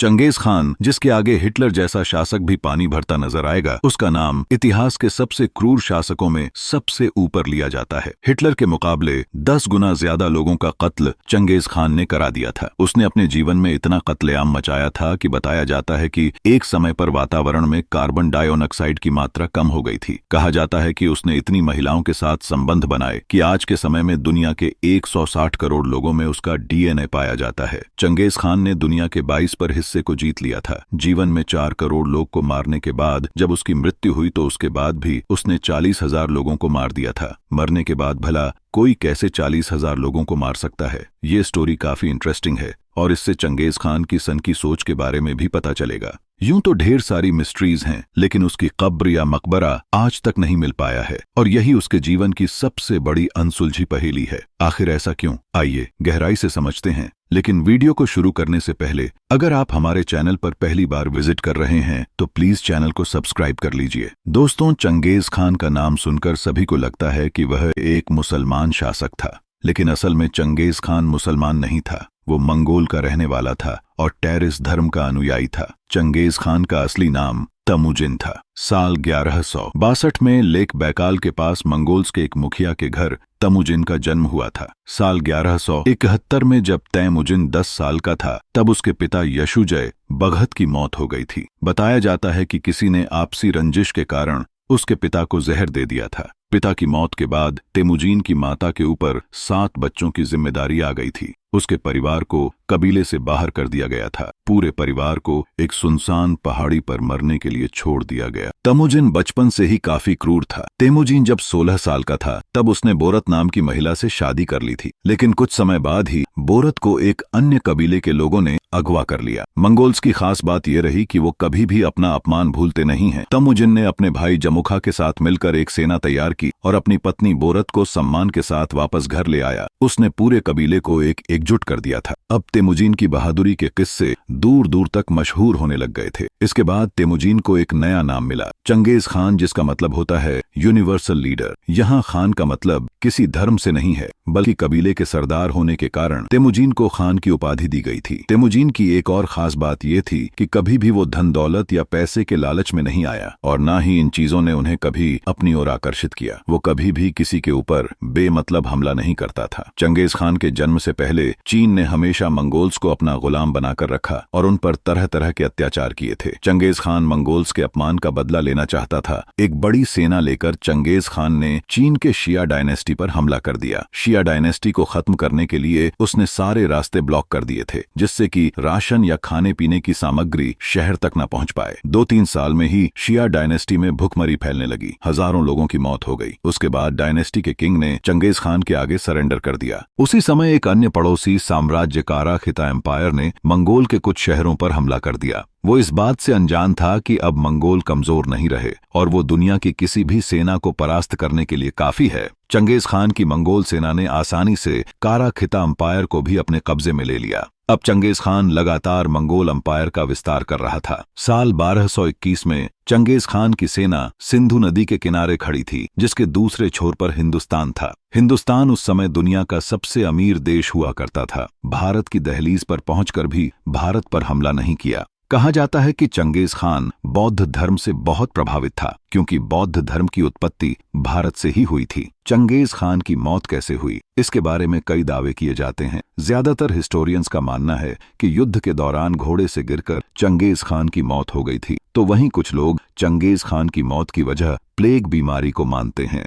Genghis Khan, जिसके आगे Hitler जैसा शासक भी पानी भरता नजर आएगा, उसका नाम इतिहास के सबसे क्रूर शासकों में सबसे ऊपर लिया जाता है। हिटलर के मुकाबले 10 गुना ज्यादा लोगों का कत्ल चंगेज खान ने करा दिया था। उसने अपने जीवन में इतना कत्लेआम मचाया था कि बताया जाता है कि एक समय पर वातावरण में कार्बन डाइऑक्साइड की मात्रा कम हो गई थी। कहा जाता है कि उसने इतनी महिलाओं के साथ संबंध बनाए कि आज के समय में दुनिया के 160 करोड़ लोगों में उसका डीएनए पाया जाता है। चंगेज खान ने दुनिया के 22 पर हिस्से को जीत लिया था। जीवन में 4 करोड़ लोग को मारने के बाद जब उसकी मृत्यु हुई तो उसके बाद भी उसने 40,000 लोगों को मार दिया था। मरने के बाद भला कोई कैसे 40,000 लोगों को मार सकता है? ये स्टोरी काफी इंटरेस्टिंग है और इससे चंगेज खान की सनकी सोच के बारे में भी पता चलेगा। यूं तो ढेर सारी मिस्ट्रीज हैं, लेकिन उसकी कब्र या मकबरा आज तक नहीं मिल पाया है और यही उसके जीवन की सबसे बड़ी अनसुलझी पहेली है। आखिर ऐसा क्यों? आइए गहराई से समझते हैं। लेकिन वीडियो को शुरू करने से पहले अगर आप हमारे चैनल पर पहली बार विजिट कर रहे हैं तो प्लीज चैनल को सब्सक्राइब कर लीजिए। दोस्तों, चंगेज खान का नाम सुनकर सभी को लगता है कि वह एक मुसलमान शासक था, लेकिन असल में चंगेज खान मुसलमान नहीं था। वो मंगोल का रहने वाला था और टेरिस धर्म का अनुयायी था। चंगेज खान का असली नाम तमुजिन था। साल 1162 में लेक बैकाल के पास मंगोल्स के एक मुखिया के घर तमुजिन का जन्म हुआ था। साल 1171 में जब तैमुजिन 10 साल का था तब उसके पिता यशुजय बघत की मौत हो गई थी। बताया जाता है कि किसी ने आपसी रंजिश के कारण उसके पिता को जहर दे दिया था। पिता की मौत के बाद तेमुजीन की माता के ऊपर 7 बच्चों की जिम्मेदारी आ गई थी। उसके परिवार को कबीले से बाहर कर दिया गया था। पूरे परिवार को एक सुनसान पहाड़ी पर मरने के लिए छोड़ दिया गया। तमुजिन बचपन से ही काफी क्रूर था। तेमुजीन जब 16 साल का था तब उसने बोरत नाम की महिला से शादी कर ली थी, लेकिन कुछ समय बाद ही बोरत को एक अन्य कबीले के लोगों ने अगवा कर लिया। मंगोल्स की खास बात यह रही कि वो कभी भी अपना अपमान भूलते नहीं हैं। तमुजिन ने अपने भाई जमुखा के साथ मिलकर एक सेना तैयार की और अपनी पत्नी बोरत को सम्मान के साथ वापस घर ले आया। उसने पूरे कबीले को एकजुट कर दिया था। अब तेमुजीन की बहादुरी के किस्से दूर दूर तक मशहूर होने लग गए थे। इसके बाद तेमुजीन को एक नया नाम मिला, चंगेज खान, जिसका मतलब होता है यूनिवर्सल लीडर। यहाँ खान का मतलब किसी धर्म से नहीं है, बल्कि कबीले के सरदार होने के कारण तेमुजीन को खान की उपाधि दी गई थी। तेमुजीन की एक और खास बात यह थी कि कभी भी वो धन दौलत या पैसे के लालच में नहीं आया और ना ही इन चीजों ने उन्हें कभी अपनी ओर आकर्षित किया। वो कभी भी किसी के ऊपर बेमतलब हमला नहीं करता था। चंगेज खान के जन्म से पहले चीन ने हमेशा मंगोल्स को अपना गुलाम बनाकर रखा और उन पर तरह तरह के अत्याचार किए थे। चंगेज खान मंगोल्स के अपमान का बदला लेना चाहता था। एक बड़ी सेना लेकर चंगेज खान ने चीन के शिया डायनेस्टी पर हमला कर दिया। शिया डायनेस्टी को खत्म करने के लिए उसने सारे रास्ते ब्लॉक कर दिए थे, जिससे कि राशन या खाने पीने की सामग्री शहर तक न पहुंच पाए। 2-3 साल में ही शिया डायनेस्टी में भुखमरी फैलने लगी। हजारों लोगों की मौत हो गई। उसके बाद डायनेस्टी के किंग ने चंगेज खान के आगे सरेंडर कर दिया। उसी समय एक अन्य पड़ोसी साम्राज्य काराखिता एम्पायर ने मंगोल के कुछ शहरों पर हमला कर दिया। वो इस बात से अनजान था कि अब मंगोल कमजोर नहीं रहे और वो दुनिया की किसी भी सेना को परास्त करने के लिए काफी है। चंगेज खान की मंगोल सेना ने आसानी से काराखिता एम्पायर को भी अपने कब्जे में ले लिया। अब चंगेज खान लगातार मंगोल एम्पायर का विस्तार कर रहा था। साल 1221 में चंगेज खान की सेना सिंधु नदी के किनारे खड़ी थी, जिसके दूसरे छोर पर हिंदुस्तान था। हिंदुस्तान उस समय दुनिया का सबसे अमीर देश हुआ करता था। भारत की दहलीज पर पहुंचकर भी भारत पर हमला नहीं किया। कहा जाता है कि चंगेज खान बौद्ध धर्म से बहुत प्रभावित था, क्योंकि बौद्ध धर्म की उत्पत्ति भारत से ही हुई थी। चंगेज खान की मौत कैसे हुई, इसके बारे में कई दावे किए जाते हैं। ज्यादातर हिस्टोरियंस का मानना है कि युद्ध के दौरान घोड़े से गिरकर चंगेज खान की मौत हो गई थी, तो वहीं कुछ लोग चंगेज खान की मौत की वजह प्लेग बीमारी को मानते हैं।